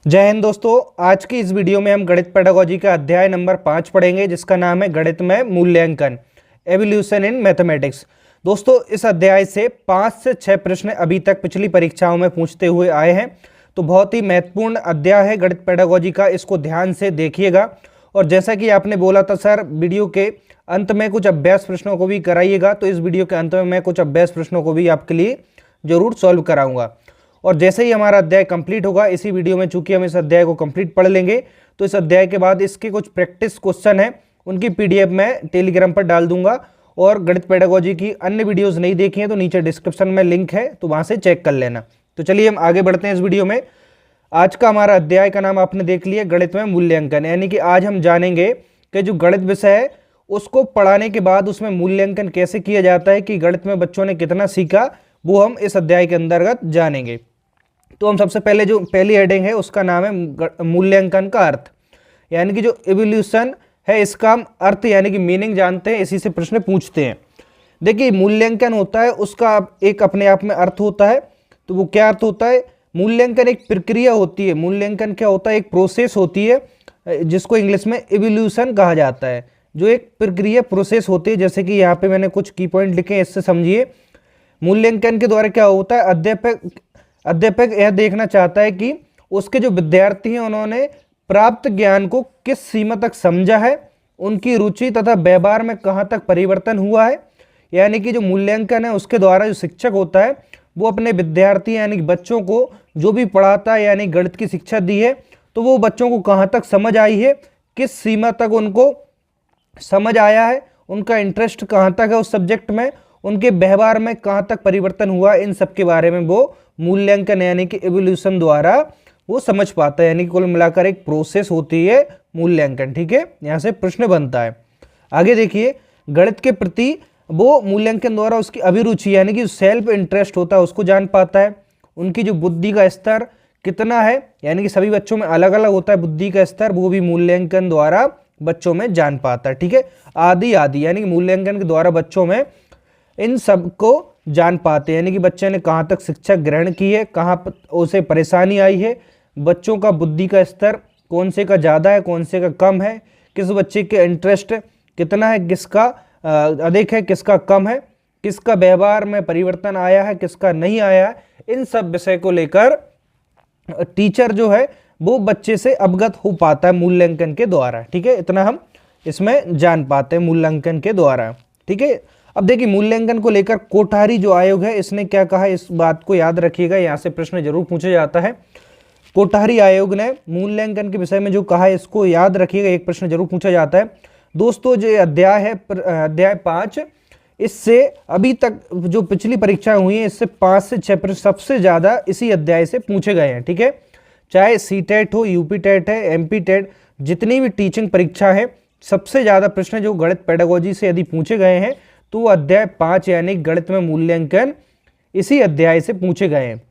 जय हिंद दोस्तों। आज की इस वीडियो में हम गणित पेडागोजी का अध्याय नंबर 5 पढ़ेंगे, जिसका नाम है गणित में मूल्यांकन, एवोल्यूशन इन मैथमेटिक्स। दोस्तों, इस अध्याय से 5 से 6 प्रश्न अभी तक पिछली परीक्षाओं में पूछते हुए आए हैं, तो बहुत ही महत्वपूर्ण अध्याय है गणित पेडागोजी का। इसको ध्यान से देखिएगा और जैसा कि आपने बोला था सर वीडियो के अंत में कुछ अभ्यास प्रश्नों को भी कराइएगा, तो इस वीडियो के अंत में मैं कुछ अभ्यास प्रश्नों को भी आपके लिए जरूर सॉल्व कराऊंगा। और जैसे ही हमारा अध्याय कंप्लीट होगा इसी वीडियो में, चूंकि हम इस अध्याय को कंप्लीट पढ़ लेंगे, तो इस अध्याय के बाद इसके कुछ प्रैक्टिस क्वेश्चन हैं, उनकी पीडीएफ मैं टेलीग्राम पर डाल दूंगा। और गणित पेडागोजी की अन्य वीडियोस नहीं देखी हैं तो नीचे डिस्क्रिप्शन में लिंक है, तो वहां से चेक कर लेना। तो चलिए हम आगे बढ़ते हैं इस वीडियो में। आज का हमारा अध्याय का नाम आपने देख लिया, गणित में मूल्यांकन। यानी कि आज हम जानेंगे कि जो गणित विषय है उसको पढ़ाने के बाद उसमें मूल्यांकन कैसे किया जाता है, कि गणित में बच्चों ने कितना सीखा, वो हम इस अध्याय के अंतर्गत जानेंगे। तो हम सबसे पहले जो पहली हेडिंग है उसका नाम है मूल्यांकन का अर्थ, यानी कि जो इवोल्यूशन है इसका हम अर्थ यानी कि मीनिंग जानते हैं, इसी से प्रश्न पूछते हैं। देखिए, मूल्यांकन होता है उसका एक अपने आप में अर्थ होता है। तो वो क्या अर्थ होता है? मूल्यांकन एक प्रक्रिया होती है। मूल्यांकन क्या होता है? एक प्रोसेस होती है, जिसको इंग्लिश में इवोल्यूशन कहा जाता है। जो एक प्रक्रिया प्रोसेस होती है, जैसे कि यहाँ पे मैंने कुछ की पॉइंट लिखे हैं, इससे समझिए। मूल्यांकन के द्वारा क्या होता है? अध्यापक यह देखना चाहता है कि उसके जो विद्यार्थी हैं उन्होंने प्राप्त ज्ञान को किस सीमा तक समझा है, उनकी रुचि तथा व्यवहार में कहाँ तक परिवर्तन हुआ है। यानी कि जो मूल्यांकन है उसके द्वारा जो शिक्षक होता है वो अपने विद्यार्थी यानी कि बच्चों को जो भी पढ़ाता है, यानी गणित की शिक्षा दी है, तो वो बच्चों को कहाँ तक समझ आई है, किस सीमा तक उनको समझ आया है, उनका इंटरेस्ट कहाँ तक है उस सब्जेक्ट में, उनके व्यवहार में कहाँ तक परिवर्तन हुआ, इन सब के बारे में वो मूल्यांकन यानी कि इवोल्यूशन द्वारा वो समझ पाता है। यानी कि कुल मिलाकर एक प्रोसेस होती है मूल्यांकन। ठीक है, यहाँ से प्रश्न बनता है। आगे देखिए, गणित के प्रति वो मूल्यांकन द्वारा उसकी अभिरुचि यानी कि सेल्फ इंटरेस्ट होता है उसको जान पाता है। उनकी जो बुद्धि का स्तर कितना है, यानी कि सभी बच्चों में अलग अलग होता है बुद्धि का स्तर, वो भी मूल्यांकन द्वारा बच्चों में जान पाता है। ठीक है, आदि यानी कि मूल्यांकन के द्वारा बच्चों में इन सब को जान पाते हैं, यानी कि बच्चे ने कहाँ तक शिक्षा ग्रहण की है, कहाँ उसे परेशानी आई है, बच्चों का बुद्धि का स्तर कौन से का ज़्यादा है, कौन से का कम है, किस बच्चे के इंटरेस्ट कितना है, किसका अधिक है, किसका कम है, किसका व्यवहार में परिवर्तन आया है, किसका नहीं आया है। इन सब विषय को लेकर टीचर जो है वो बच्चे से अवगत हो पाता है मूल्यांकन के द्वारा। ठीक है, इतना हम इसमें जान पाते हैं मूल्यांकन के द्वारा। ठीक है, अब देखिए मूल्यांकन को लेकर कोठारी जो आयोग है इसने क्या कहा, इस बात को याद रखिएगा, यहाँ से प्रश्न जरूर पूछा जाता है। कोठारी आयोग ने मूल्यांकन के विषय में जो कहा है इसको याद रखिएगा, एक प्रश्न जरूर पूछा जाता है। दोस्तों, जो अध्याय है अध्याय 5, इससे अभी तक जो पिछली परीक्षा हुई है इससे 5 से 6 प्रश्न सबसे ज्यादा इसी अध्याय से पूछे गए हैं। ठीक है, चाहे सीटेट हो, यूपी टेट है, एमपी टेट, जितनी भी टीचिंग परीक्षा है, सबसे ज्यादा प्रश्न जो गणित पेडागोजी से यदि पूछे गए हैं तो अध्याय 5 यानी गणित में मूल्यांकन इसी अध्याय से पूछे गए हैं।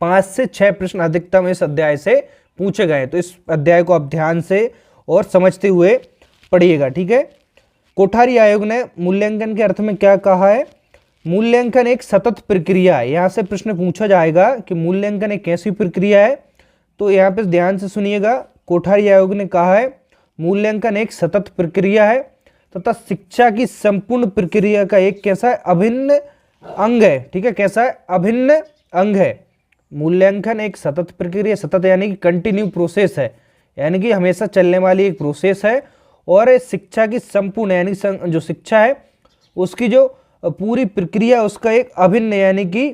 5 से 6 प्रश्न अधिकतम इस अध्याय से पूछे गए हैं, तो इस अध्याय को आप ध्यान से और समझते हुए पढ़िएगा। ठीक है, कोठारी आयोग ने मूल्यांकन के अर्थ में क्या कहा है? मूल्यांकन एक सतत प्रक्रिया है। यहाँ से प्रश्न पूछा जाएगा कि मूल्यांकन एक कैसी प्रक्रिया है, तो यहाँ पे ध्यान से सुनिएगा। कोठारी आयोग ने कहा है मूल्यांकन एक सतत प्रक्रिया है तथा शिक्षा की संपूर्ण प्रक्रिया का एक कैसा है? अभिन्न अंग है। ठीक है, कैसा है? अभिन्न अंग है। मूल्यांकन एक सतत प्रक्रिया, सतत यानी कि कंटिन्यू प्रोसेस है, यानी कि हमेशा चलने वाली एक प्रोसेस है। और शिक्षा की संपूर्ण यानी जो शिक्षा है उसकी जो पूरी प्रक्रिया उसका एक अभिन्न यानी कि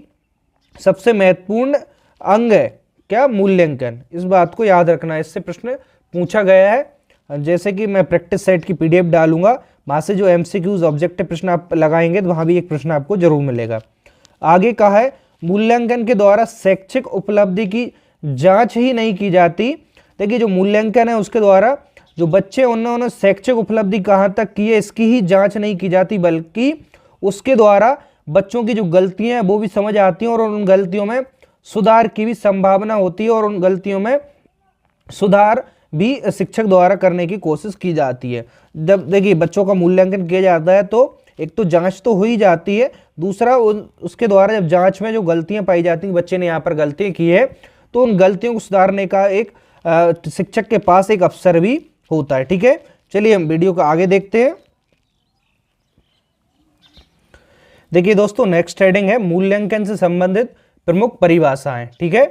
सबसे महत्वपूर्ण अंग है। क्या? मूल्यांकन। इस बात को याद रखना, इससे प्रश्न पूछा गया है। जैसे कि मैं प्रैक्टिस सेट की पीडीएफ डालूंगा, वहां से जो एमसीक्यूज ऑब्जेक्टिव प्रश्न आप लगाएंगे तो वहां भी एक प्रश्न आपको जरूर मिलेगा। आगे कहा है मूल्यांकन के द्वारा शैक्षिक उपलब्धि की जांच ही नहीं की जाती। देखिए, जो मूल्यांकन है उसके द्वारा जो बच्चे उन्होंने शैक्षिक उपलब्धि कहाँ तक की है इसकी ही जांच नहीं की जाती, बल्कि उसके द्वारा बच्चों की जो गलतियां हैं वो भी समझ आती हैं और उन गलतियों में सुधार की भी संभावना होती है, और उन गलतियों में सुधार भी शिक्षक द्वारा करने की कोशिश की जाती है। जब देखिए बच्चों का मूल्यांकन किया जाता है तो एक तो जांच तो हो ही जाती है, दूसरा उसके द्वारा जब जांच में जो गलतियां पाई जाती हैं, बच्चे ने यहाँ पर गलती की है, तो उन गलतियों को सुधारने का एक शिक्षक के पास एक अवसर भी होता है। ठीक है, चलिए हम वीडियो को आगे देखते हैं। देखिए दोस्तों, नेक्स्ट हेडिंग है मूल्यांकन से संबंधित प्रमुख परिभाषाएं। ठीक है,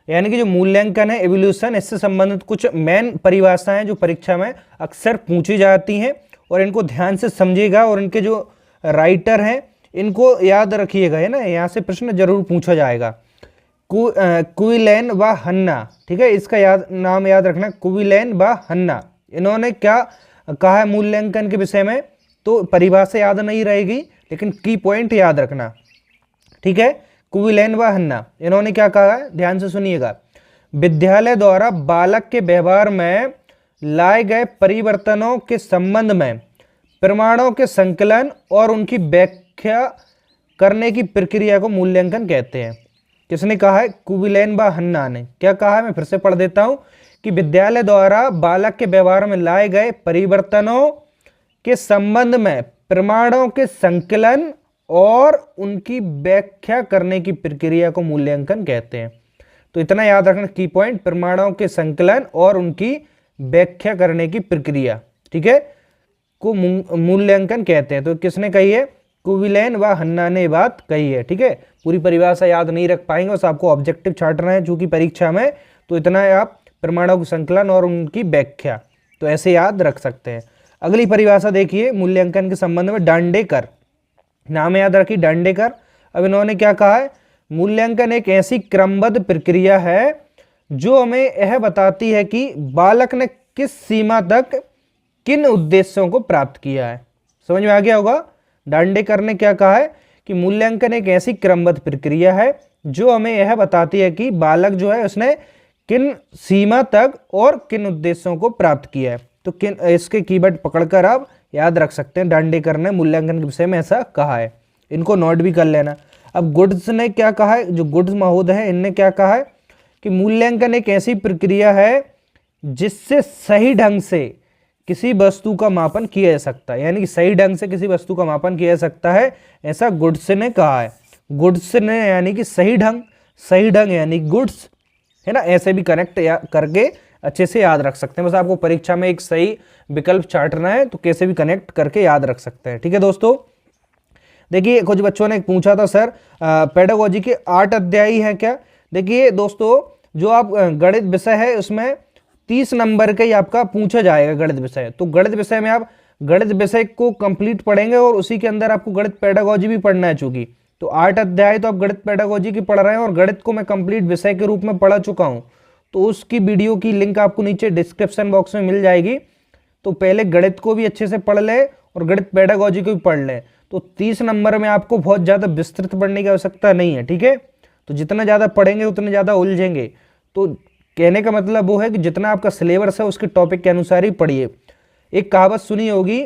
यानी कि जो मूल्यांकन है एवोल्यूशन, इससे संबंधित कुछ मेन परिभाषाएं जो परीक्षा में अक्सर पूछी जाती हैं, और इनको ध्यान से समझिएगा और इनके जो राइटर हैं इनको याद रखिएगा, है ना, यहाँ से प्रश्न जरूर पूछा जाएगा। कुविलेन व हन्ना, ठीक है, इसका नाम याद रखना, कुविलेन व हन्ना। इन्होंने क्या कहा है मूल्यांकन के विषय में, तो परिभाषा याद नहीं रहेगी लेकिन की पॉइंट याद रखना। ठीक है, कुविलेन व हन्ना, इन्होंने क्या कहा है, ध्यान से सुनिएगा। विद्यालय द्वारा बालक के व्यवहार में लाए गए परिवर्तनों के संबंध में प्रमाणों के संकलन और उनकी व्याख्या करने की प्रक्रिया को मूल्यांकन कहते हैं। किसने कहा है, कुविलेन व हन्ना ने। क्या कहा है, मैं फिर से पढ़ देता हूं कि विद्यालय द्वारा बालक के व्यवहार में लाए गए परिवर्तनों के संबंध में प्रमाणों के संकलन और उनकी व्याख्या करने की प्रक्रिया को मूल्यांकन कहते हैं। तो इतना याद रखना की पॉइंट, प्रमाणों के संकलन और उनकी व्याख्या करने की प्रक्रिया, ठीक है, को मूल्यांकन कहते हैं। तो किसने कही है, कुविलेन व हन्ना ने बात कही है। ठीक है, पूरी परिभाषा याद नहीं रख पाएंगे, बस आपको ऑब्जेक्टिव छांटना है चूंकि परीक्षा में, तो इतना है, आप प्रमाणों के संकलन और उनकी व्याख्या तो ऐसे याद रख सकते हैं। अगली परिभाषा देखिए मूल्यांकन के संबंध में, दांडेकर, नाम याद रखिए दांडेकर। अब इन्होंने क्या कहा है, मूल्यांकन एक ऐसी क्रमबद्ध प्रक्रिया है जो हमें यह बताती है कि बालक ने किस सीमा तक किन उद्देश्यों को प्राप्त किया है। समझ में आ गया होगा। दांडेकर ने क्या कहा है कि मूल्यांकन एक ऐसी क्रमबद्ध प्रक्रिया है जो हमें यह बताती है कि बालक जो है उसने किन सीमा तक और किन उद्देश्यों को प्राप्त किया है। तो किन, इसके कीवर्ड पकड़कर आप याद रख सकते हैं, दांडेकर ने मूल्यांकन के विषय में ऐसा कहा है, इनको नोट भी कर लेना। अब गुड्स ने क्या कहा है, जो गुड्स महोदय है इनने क्या कहा है कि मूल्यांकन एक ऐसी प्रक्रिया है जिससे सही ढंग से किसी वस्तु का मापन किया जा सकता है, यानी कि सही ढंग से किसी वस्तु का मापन किया जा सकता है, ऐसा गुड्स ने कहा है। गुड्स ने यानी कि सही ढंग यानी गुड्स, है ना, ऐसे भी कनेक्ट करके अच्छे से याद रख सकते हैं। बस आपको परीक्षा में एक सही विकल्प छांटना है तो कैसे भी कनेक्ट करके याद रख सकते हैं। ठीक है दोस्तों, देखिए कुछ बच्चों ने पूछा था सर पेडागोजी के 8 अध्याय हैं क्या। देखिए दोस्तों, जो आप गणित विषय है उसमें 30 नंबर का ही आपका पूछा जाएगा गणित विषय। तो गणित विषय में आप गणित विषय को कंप्लीट पढ़ेंगे और उसी के अंदर आपको गणित पेडागोजी भी पढ़ना है। चूंकि तो 8 अध्याय तो आप गणित पेडागोजी की पढ़ रहे हैं और गणित को मैं कंप्लीट विषय के रूप में पढ़ा चुका हूं, तो उसकी वीडियो की लिंक आपको नीचे डिस्क्रिप्शन बॉक्स में मिल जाएगी। तो पहले गणित को भी अच्छे से पढ़ ले और गणित पेडागोजी को भी पढ़ ले, तो 30 नंबर में आपको बहुत ज्यादा विस्तृत पढ़ने की आवश्यकता नहीं है। ठीक है, तो जितना ज्यादा पढ़ेंगे उतने ज्यादा उलझेंगे। तो कहने का मतलब वो है कि जितना आपका सिलेबस है उसके टॉपिक के अनुसार ही पढ़िए। एक कहावत सुनी होगी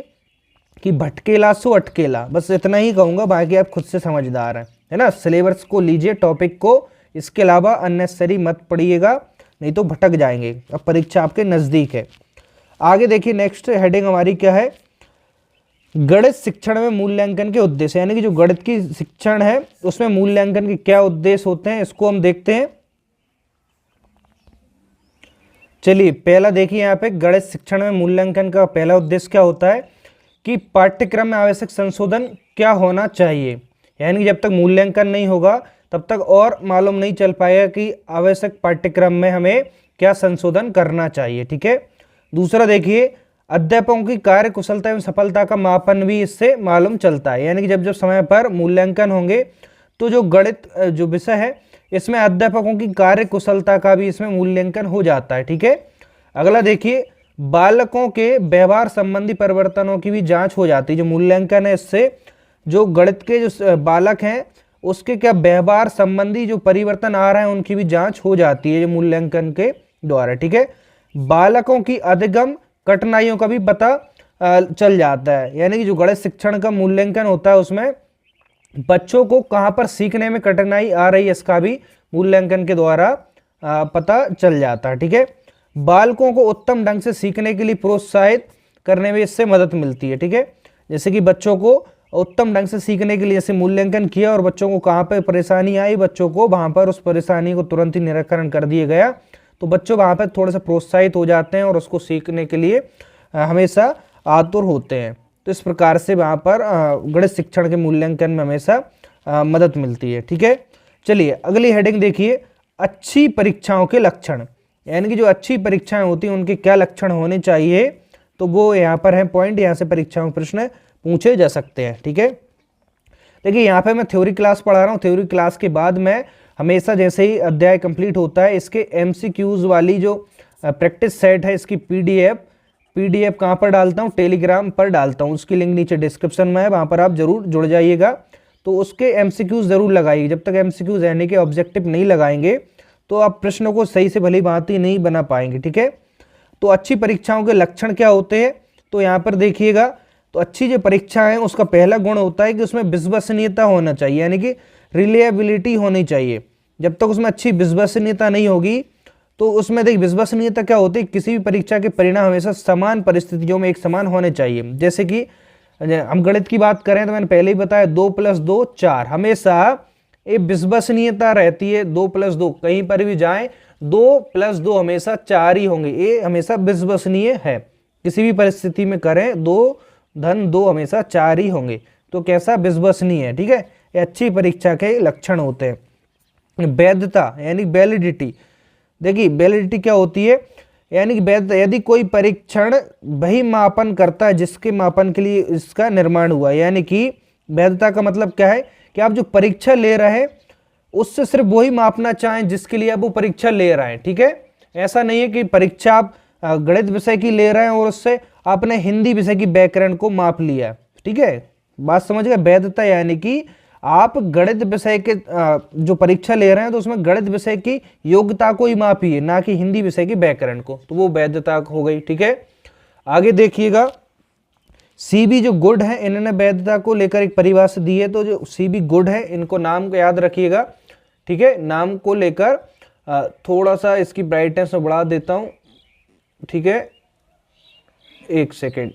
कि भटकेला सो अटकेला, बस इतना ही कहूंगा, बाकी आप खुद से समझदार हैं, है ना। सिलेबस को लीजिए, टॉपिक को, इसके अलावा अननेसेसरी मत पढ़िएगा, नहीं तो भटक जाएंगे। अब परीक्षा आपके नजदीक है। आगे देखिए नेक्स्ट हेडिंग हमारी क्या है, गणित शिक्षण में मूल्यांकन के उद्देश्य, यानी कि जो गणित की शिक्षण है उसमें मूल्यांकन के क्या उद्देश्य होते हैं, इसको हम देखते हैं। चलिए पहला देखिए यहाँ पे, गणित शिक्षण में मूल्यांकन का पहला उद्देश्य क्या होता है कि पाठ्यक्रम में आवश्यक संशोधन क्या होना चाहिए। यानी जब तक मूल्यांकन नहीं होगा तब तक और मालूम नहीं चल पाएगा कि आवश्यक पाठ्यक्रम में हमें क्या संशोधन करना चाहिए। ठीक है, दूसरा देखिए, अध्यापकों की कार्य कुशलता एवं सफलता का मापन भी इससे मालूम चलता है। यानी कि जब जब समय पर मूल्यांकन होंगे तो जो गणित जो विषय है इसमें अध्यापकों की कार्य कुशलता का भी इसमें मूल्यांकन हो जाता है। ठीक है, अगला देखिए, बालकों के व्यवहार संबंधी परिवर्तनों की भी जांच हो जाती है। जो मूल्यांकन है इससे जो गणित के जो बालक हैं उसके क्या व्यवहार संबंधी जो परिवर्तन आ रहे हैं उनकी भी जांच हो जाती है मूल्यांकन के द्वारा। ठीक है, बालकों की अधिगम कठिनाइयों का भी पता चल जाता है। यानी कि जो गणित शिक्षण का मूल्यांकन होता है उसमें बच्चों को कहाँ पर सीखने में कठिनाई आ रही है इसका भी मूल्यांकन के द्वारा पता चल जाता है। ठीक है, बालकों को उत्तम ढंग से सीखने के लिए प्रोत्साहित करने में इससे मदद मिलती है। ठीक है, जैसे कि बच्चों को उत्तम ढंग से सीखने के लिए जैसे मूल्यांकन किया और बच्चों को कहाँ पर परेशानी आई, बच्चों को वहाँ पर उस परेशानी को तुरंत ही निराकरण कर दिया गया, तो बच्चों वहाँ पर थोड़े से प्रोत्साहित हो जाते हैं और उसको सीखने के लिए हमेशा आतुर होते हैं। तो इस प्रकार से वहाँ पर गणित शिक्षण के मूल्यांकन में हमेशा मदद मिलती है। ठीक है, चलिए अगली हेडिंग देखिए, अच्छी परीक्षाओं के लक्षण, यानी कि जो अच्छी परीक्षाएं होती हैं उनके क्या लक्षण होने चाहिए, तो वो यहाँ पर है पॉइंट, यहाँ से परीक्षाओं प्रश्न पूछे जा सकते हैं। ठीक है, देखिए यहाँ पे मैं थ्योरी क्लास पढ़ा रहा हूँ, थ्योरी क्लास के बाद मैं हमेशा जैसे ही अध्याय कंप्लीट होता है इसके MCQs वाली जो प्रैक्टिस सेट है इसकी पीडीएफ कहाँ पर डालता हूँ, टेलीग्राम पर डालता हूँ, उसकी लिंक नीचे डिस्क्रिप्शन में है, वहाँ पर आप जरूर जुड़ जाइएगा। तो उसके MCQs जरूर लगाइए, जब तक MCQs यानी कि ऑब्जेक्टिव नहीं लगाएंगे तो आप प्रश्नों को सही से भली भांति नहीं बना पाएंगे। ठीक है, तो अच्छी परीक्षाओं के लक्षण क्या होते हैं, तो यहाँ पर देखिएगा, तो अच्छी जो परीक्षा है उसका पहला गुण होता है कि उसमें विश्वसनीयता होना चाहिए, यानी कि रिलायबिलिटी होनी चाहिए। जब तक उसमें अच्छी विश्वसनीयता नहीं होगी तो उसमें देखिए विश्वसनीयता क्या होती है, किसी भी परीक्षा के परिणाम हमेशा समान परिस्थितियों में एक समान होने चाहिए। जैसे कि हम गणित की बात करें तो मैंने पहले ही बताया 2 + 2 4, हमेशा एक विश्वसनीयता रहती है, 2 + 2 कहीं पर भी जाएं 2 + 2 हमेशा 4 ही होंगे, ये हमेशा विश्वसनीय है। किसी भी परिस्थिति में करें 2 + 2 हमेशा 4 ही होंगे, तो कैसा विश्वसनीय है। ठीक है, ये अच्छी परीक्षा के लक्षण होते हैं। वैधता यानी वैलिडिटी, देखिए वैलिडिटी क्या होती है, यानी कि वैध, यदि कोई परीक्षण वही मापन करता है जिसके मापन के लिए इसका निर्माण हुआ, यानी कि वैधता का मतलब क्या है कि आप जो परीक्षा ले रहे हैं उससे सिर्फ वही मापना चाहें जिसके लिए आप वो परीक्षा ले रहे हैं। ठीक है, ऐसा नहीं है कि परीक्षा आप गणित विषय की ले रहे हैं और उससे आपने हिंदी विषय की व्याकरण को माप लिया। ठीक है, बात समझ गए। वैधता यानी कि आप गणित विषय के जो परीक्षा ले रहे हैं तो उसमें गणित विषय की योग्यता को ही मापिए, ना कि हिंदी विषय की व्याकरण को, तो वो वैधता हो गई। ठीक है, आगे देखिएगा, CB जो गुड है, इन्होंने वैधता को लेकर एक परिभाषा दी है, तो जो CB गुड है इनको नाम को याद रखिएगा। ठीक है, नाम को लेकर थोड़ा सा इसकी ब्राइटनेस में बढ़ा देता हूं। ठीक है, एक सेकेंड,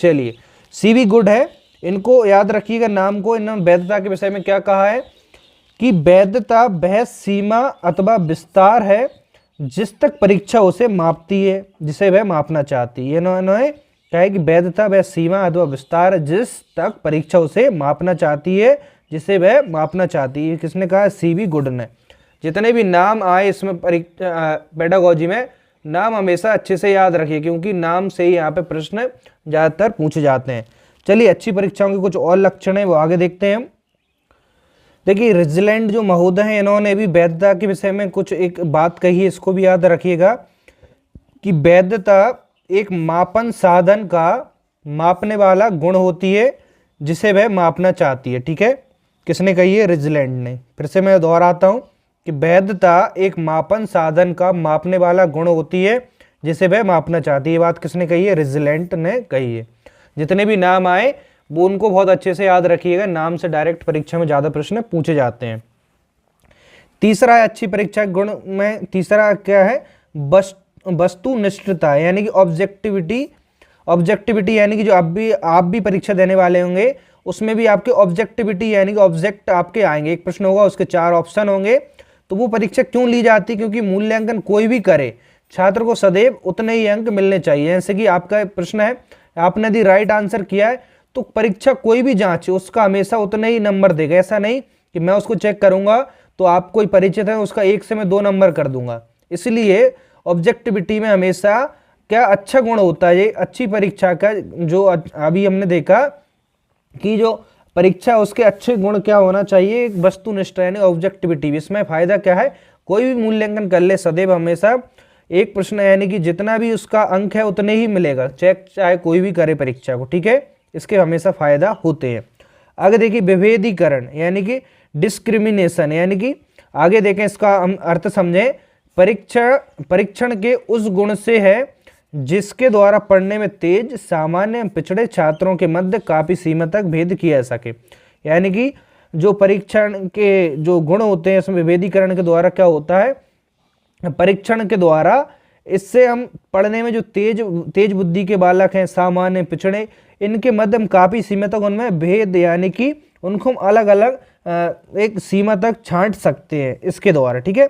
चलिए CB गुड है, इनको याद रखिएगा नाम को। इन्होंने वैधता के विषय में क्या कहा है कि वैधता वह सीमा अथवा विस्तार है जिस तक परीक्षा उसे मापती है जिसे वह मापना चाहती है। इन्होंने कहा है कि वैधता वह सीमा अथवा विस्तार है जिस तक परीक्षा उसे मापना चाहती है जिसे वह मापना चाहती है। किसने कहा? CB गुड ने। जितने भी नाम आए इसमें पेडागोजी में, नाम हमेशा अच्छे से याद रखिए क्योंकि नाम से ही यहाँ पे प्रश्न ज़्यादातर पूछे जाते हैं। चलिए अच्छी परीक्षाओं के कुछ और लक्षण हैं वो आगे देखते हैं हम। देखिए रिजलैंड जो महोदय हैं इन्होंने भी वैधता के विषय में कुछ एक बात कही है, इसको भी याद रखिएगा कि वैधता एक मापन साधन का मापने वाला गुण होती है जिसे वह मापना चाहती है। ठीक है, किसने कही है? रिजलैंड ने। फिर से मैं दोहराता हूँ कि वैधता एक मापन साधन का मापने वाला गुण होती है जिसे वह मापना चाहती है। बात किसने कही है? रिजलैंड ने कही है। जितने भी नाम आए वो उनको बहुत अच्छे से याद रखिएगा, नाम से डायरेक्ट परीक्षा में ज़्यादा प्रश्न पूछे जाते हैं। तीसरा है अच्छी परीक्षा गुण में, तीसरा क्या है? वस्तुनिष्ठता यानी कि ऑब्जेक्टिविटी। ऑब्जेक्टिविटी यानी कि जो आप भी परीक्षा देने वाले होंगे उसमें भी आपके ऑब्जेक्टिविटी यानी कि ऑब्जेक्ट आपके आएंगे। एक प्रश्न होगा उसके 4 ऑप्शन होंगे। तो वो परीक्षा क्यों ली जाती है? क्योंकि मूल्यांकन कोई भी करे छात्र को सदैव उतने ही अंक मिलने चाहिए। जैसे कि आपका प्रश्न है, आपने यदि राइट आंसर किया है तो परीक्षा कोई भी जांचे उसका हमेशा उतने ही नंबर देगा। ऐसा नहीं कि मैं उसको चेक करूंगा तो आप कोई परिचित है उसका 1 से मैं 2 नंबर कर दूंगा। इसलिए ऑब्जेक्टिविटी में हमेशा क्या अच्छा गुण होता है, ये अच्छी परीक्षा का जो अभी हमने देखा कि जो परीक्षा उसके अच्छे गुण क्या होना चाहिए? वस्तुनिष्ठ यानी ऑब्जेक्टिविटी। इसमें फायदा क्या है? कोई भी मूल्यांकन कर ले सदैव हमेशा एक प्रश्न यानी कि जितना भी उसका अंक है उतने ही मिलेगा, चेक चाहे कोई भी करे परीक्षा को। ठीक है, इसके हमेशा फायदा होते हैं। आगे देखिए विभेदीकरण यानी कि डिस्क्रिमिनेशन, यानी कि आगे देखें इसका हम अर्थ समझें। परीक्षण के उस गुण से है जिसके द्वारा पढ़ने में तेज, सामान्य, पिछड़े छात्रों के मध्य काफी सीमा तक भेद किया जा सके। यानी कि जो परीक्षण के जो गुण होते हैं इसमें विभेदीकरण के द्वारा क्या होता है? परीक्षण के द्वारा इससे हम पढ़ने में जो तेज बुद्धि के बालक हैं, सामान्य, पिछड़े, इनके मध्य हम काफ़ी सीमा तक उनमें भेद यानी कि उनको हम अलग अलग एक सीमा तक छांट सकते हैं इसके द्वारा। ठीक है,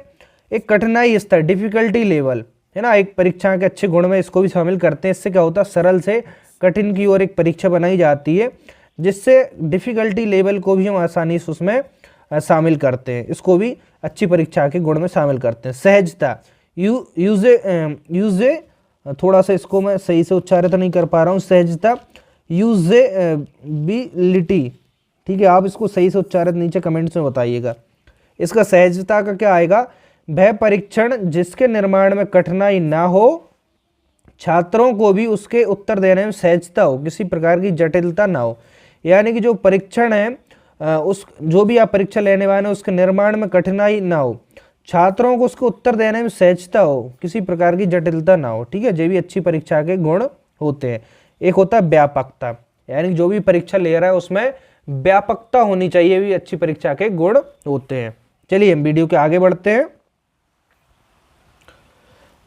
एक कठिनाई स्तर, डिफिकल्टी लेवल है ना, एक परीक्षा के अच्छे गुण में इसको भी शामिल करते हैं। इससे क्या होता है, सरल से कठिन की ओर एक परीक्षा बनाई जाती है, जिससे डिफिकल्टी लेवल को भी हम आसानी से उसमें शामिल करते हैं, इसको भी अच्छी परीक्षा के गुण में शामिल करते हैं। सहजता, यूजे थोड़ा सा इसको मैं सही से उच्चारित नहीं कर पा रहा हूँ, सहजता, यूजेबिलिटी। ठीक है, आप इसको सही से उच्चारित नीचे कमेंट्स में बताइएगा। इसका सहजता का क्या आएगा, वह परीक्षण जिसके निर्माण में कठिनाई ना हो, छात्रों को भी उसके उत्तर देने में सहजता हो, किसी प्रकार की जटिलता ना हो। यानी कि जो परीक्षण है उस जो भी आप परीक्षा लेने वाले हैं उसके निर्माण में कठिनाई ना हो, छात्रों को उसको उत्तर देने में सहजता हो, किसी प्रकार की जटिलता ना हो। ठीक है, ये भी अच्छी परीक्षा के गुण होते हैं। एक होता है व्यापकता, यानी जो भी परीक्षा ले रहा है उसमें व्यापकता होनी चाहिए, भी अच्छी परीक्षा के गुण होते हैं। चलिए हम वीडियो के आगे बढ़ते हैं।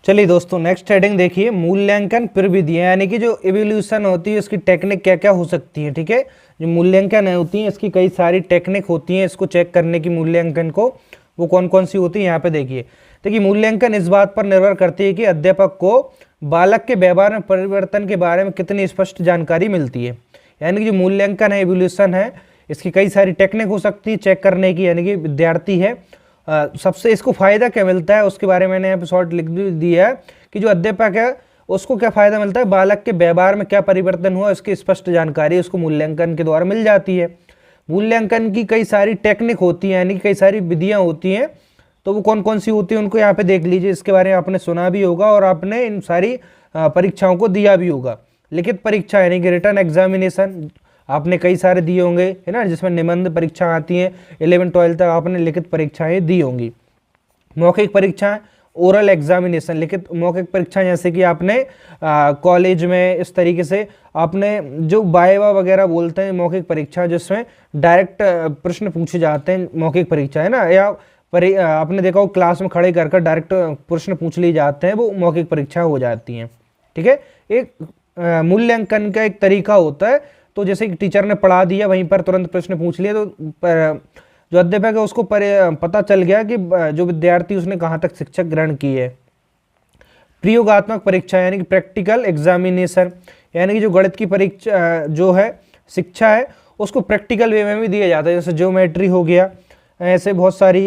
चलिए दोस्तों, नेक्स्ट हेडिंग देखिए, मूल्यांकन प्रविधियां, यानी कि जो इवोल्यूशन होती है उसकी टेक्निक क्या क्या हो सकती है। ठीक है, जो मूल्यांकन होती है इसकी कई सारी टेक्निक होती हैं, इसको चेक करने की मूल्यांकन को, वो कौन कौन सी होती है यहाँ पे देखिए मूल्यांकन इस बात पर निर्भर करती है कि अध्यापक को बालक के व्यवहार में परिवर्तन के बारे में कितनी स्पष्ट जानकारी मिलती है। यानी कि जो मूल्यांकन है, इवोल्यूशन है, इसकी कई सारी टेक्निक हो सकती है चेक करने की। यानी कि विद्यार्थी है सबसे इसको फायदा क्या मिलता है उसके बारे में मैंने यहाँ पे शॉर्ट लिख दिया है कि जो अध्यापक है उसको क्या फायदा मिलता है, बालक के व्यवहार में क्या परिवर्तन हुआ इसकी स्पष्ट जानकारी उसको मूल्यांकन के द्वारा मिल जाती है। मूल्यांकन की कई सारी टेक्निक होती हैं, यानी कई सारी विधियां होती हैं, तो वो कौन कौन सी होती है उनको यहाँ पे देख लीजिए। इसके बारे में आपने सुना भी होगा और आपने इन सारी परीक्षाओं को दिया भी होगा। लिखित परीक्षा यानी कि रिटन एग्जामिनेशन आपने कई सारे दिए होंगे, है ना, जिसमें निबंध परीक्षा आती हैं, 11-12 तक आपने लिखित परीक्षाएं दी होंगी। मौखिक परीक्षाएं, ओरल एग्जामिनेशन, लिखित मौखिक परीक्षा जैसे कि आपने कॉलेज में इस तरीके से आपने जो वाइवा वगैरह बोलते हैं मौखिक परीक्षा, जिसमें डायरेक्ट प्रश्न पूछे जाते हैं, मौखिक परीक्षा है ना, या आपने देखा हो क्लास में खड़े कर डायरेक्ट प्रश्न पूछ लिए जाते हैं, वो मौखिक परीक्षा हो जाती हैं। ठीक है, एक मूल्यांकन का एक तरीका होता है, तो जैसे कि टीचर ने पढ़ा दिया वहीं पर तुरंत प्रश्न पूछ लिए, तो जो अध्यापक है उसको पता चल गया कि जो विद्यार्थी उसने कहाँ तक शिक्षा ग्रहण की है। प्रयोगात्मक परीक्षा यानी कि प्रैक्टिकल एग्जामिनेशन, यानी कि जो गणित की परीक्षा जो है शिक्षा है उसको प्रैक्टिकल वे में भी दिया जाता है, जैसे ज्योमेट्री हो गया, ऐसे बहुत सारी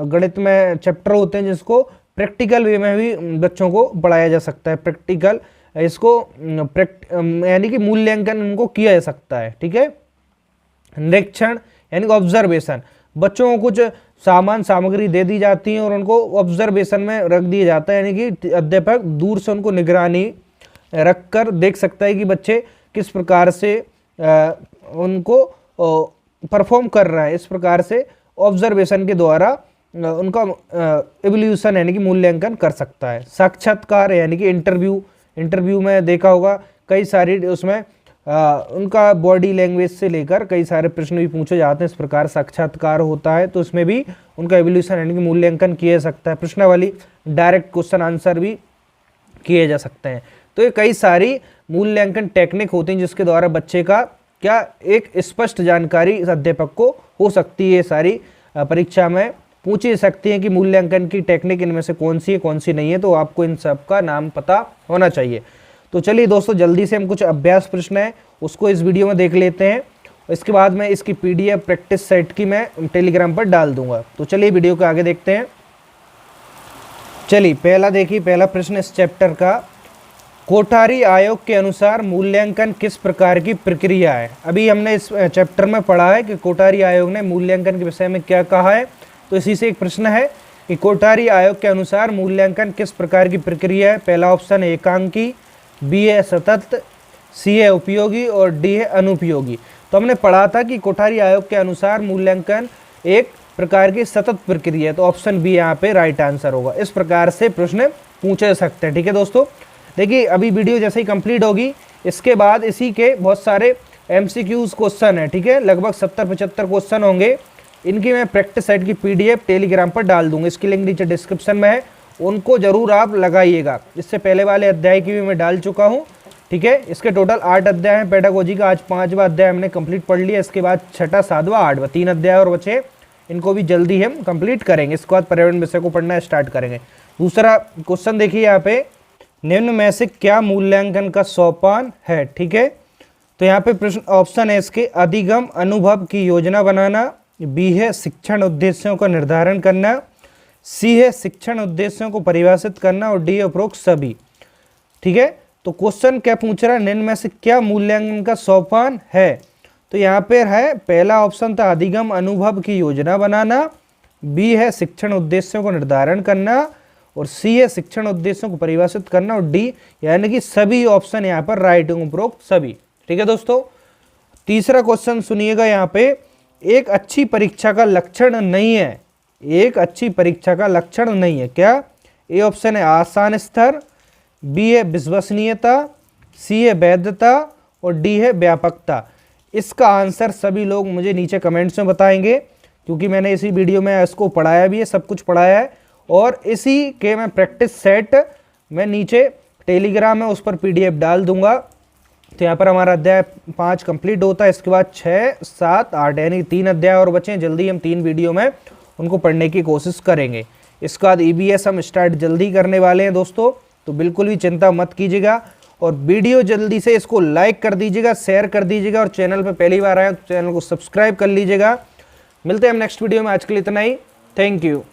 गणित में चैप्टर होते हैं जिसको प्रैक्टिकल वे में भी बच्चों को पढ़ाया जा सकता है। प्रैक्टिकल इसको यानी कि मूल्यांकन उनको किया जा सकता है। ठीक है, निरीक्षण यानी कि ऑब्जर्वेशन, बच्चों को कुछ सामग्री दे दी जाती है और उनको ऑब्जर्वेशन में रख दिया जाता है, यानी कि अध्यापक दूर से उनको निगरानी रखकर देख सकता है कि बच्चे किस प्रकार से उनको परफॉर्म कर रहा है। इस प्रकार से ऑब्जर्वेशन के द्वारा उनका इवोल्यूशन यानी कि मूल्यांकन कर सकता है। साक्षात्कार यानी कि इंटरव्यू में देखा होगा कई सारी उसमें उनका बॉडी लैंग्वेज से लेकर कई सारे प्रश्न भी पूछे जाते हैं, इस प्रकार साक्षात्कार होता है, तो इसमें भी उनका इवोल्यूशन यानी कि मूल्यांकन किया जा सकता है। प्रश्नावली, डायरेक्ट क्वेश्चन आंसर भी किए जा सकते हैं। तो ये कई सारी मूल्यांकन टेक्निक होती हैं जिसके द्वारा बच्चे का क्या एक स्पष्ट जानकारी इस अध्यापक को हो सकती है। सारी परीक्षा में पूछी सकती हैं कि मूल्यांकन की टेक्निक इनमें से कौन सी है कौन सी नहीं है, तो आपको इन सब का नाम पता होना चाहिए। तो चलिए दोस्तों, जल्दी से हम कुछ अभ्यास प्रश्न है उसको इस वीडियो में देख लेते हैं, इसके बाद मैं इसकी PDF प्रैक्टिस सेट की मैं टेलीग्राम पर डाल दूंगा। तो चलिए वीडियो को आगे देखते हैं। चलिए पहला देखिए, पहला प्रश्न इस चैप्टर का, कोठारी आयोग के अनुसार मूल्यांकन किस प्रकार की प्रक्रिया है। अभी हमने इस चैप्टर में पढ़ा है कि कोठारी आयोग ने मूल्यांकन के विषय में क्या कहा है, तो इसी से एक प्रश्न है कि कोठारी आयोग के अनुसार मूल्यांकन किस प्रकार की प्रक्रिया है। पहला ऑप्शन है एकांकी, बी है सतत, सी है उपयोगी और डी है अनुपयोगी। तो हमने पढ़ा था कि कोठारी आयोग के अनुसार मूल्यांकन एक प्रकार की सतत प्रक्रिया है, तो ऑप्शन बी यहाँ पे राइट आंसर होगा। इस प्रकार से प्रश्न पूछे जा सकते हैं। ठीक है दोस्तों, देखिए अभी वीडियो जैसे ही कंप्लीट होगी इसके बाद इसी के बहुत सारे MCQs क्वेश्चन है। ठीक है, लगभग 70-75 क्वेश्चन होंगे, इनकी मैं प्रैक्टिस सेट की PDF टेलीग्राम पर डाल दूंगा, इसकी लिंक नीचे डिस्क्रिप्शन में है, उनको जरूर आप लगाइएगा। इससे पहले वाले अध्याय की भी मैं डाल चुका हूँ, ठीक है। इसके टोटल 8 अध्याय हैं पेडागोजी का। आज 5वां अध्याय हमने कंप्लीट पढ़ लिया। इसके बाद 6ठा, 7वां, 8वां 3 अध्याय और बचे, इनको भी जल्दी हम कंप्लीट करेंगे। इसके बाद पर्यावरण विषय को पढ़ना स्टार्ट करेंगे। दूसरा क्वेश्चन देखिए यहाँ पे, निम्न में से क्या मूल्यांकन का सोपान है, ठीक है। तो यहाँ पे प्रश्न ऑप्शन है इसके, अधिगम अनुभव की योजना बनाना, बी है शिक्षण उद्देश्यों का निर्धारण करना, सी है शिक्षण उद्देश्यों को परिभाषित करना और डी उपरोक्त सभी, ठीक है। तो क्वेश्चन क्या पूछ रहा है, निम्न में से क्या मूल्यांकन का सोपान है। तो यहाँ पे है पहला ऑप्शन था अधिगम अनुभव की योजना बनाना, बी है शिक्षण उद्देश्यों को निर्धारण करना और सी है शिक्षण उद्देश्यों को परिभाषित करना और डी यानी कि सभी ऑप्शन यहाँ पर राइट होंगे, उपरोक्त सभी, ठीक है दोस्तों। तीसरा क्वेश्चन सुनिएगा यहाँ पे, एक अच्छी परीक्षा का लक्षण नहीं है, एक अच्छी परीक्षा का लक्षण नहीं है क्या। ए ऑप्शन है आसान स्तर, बी है विश्वसनीयता, सी है वैधता और डी है व्यापकता। इसका आंसर सभी लोग मुझे नीचे कमेंट्स में बताएंगे, क्योंकि मैंने इसी वीडियो में इसको पढ़ाया भी है, सब कुछ पढ़ाया है। और इसी के मैं प्रैक्टिस सेट मैं नीचे टेलीग्राम में उस पर PDF डाल दूंगा। तो यहाँ पर हमारा अध्याय 5 कंप्लीट होता है। इसके बाद 6, 7, 8 यानी 3 अध्याय और बचे हैं। जल्दी हम 3 वीडियो में उनको पढ़ने की कोशिश करेंगे। इसके बाद EVS हम स्टार्ट जल्दी करने वाले हैं दोस्तों, तो बिल्कुल भी चिंता मत कीजिएगा। और वीडियो जल्दी से इसको लाइक कर दीजिएगा, शेयर कर दीजिएगा और चैनल पर पहली बार आए तो चैनल को सब्सक्राइब कर लीजिएगा। मिलते हैं हम नेक्स्ट वीडियो में, आज के लिए इतना ही। Thank you.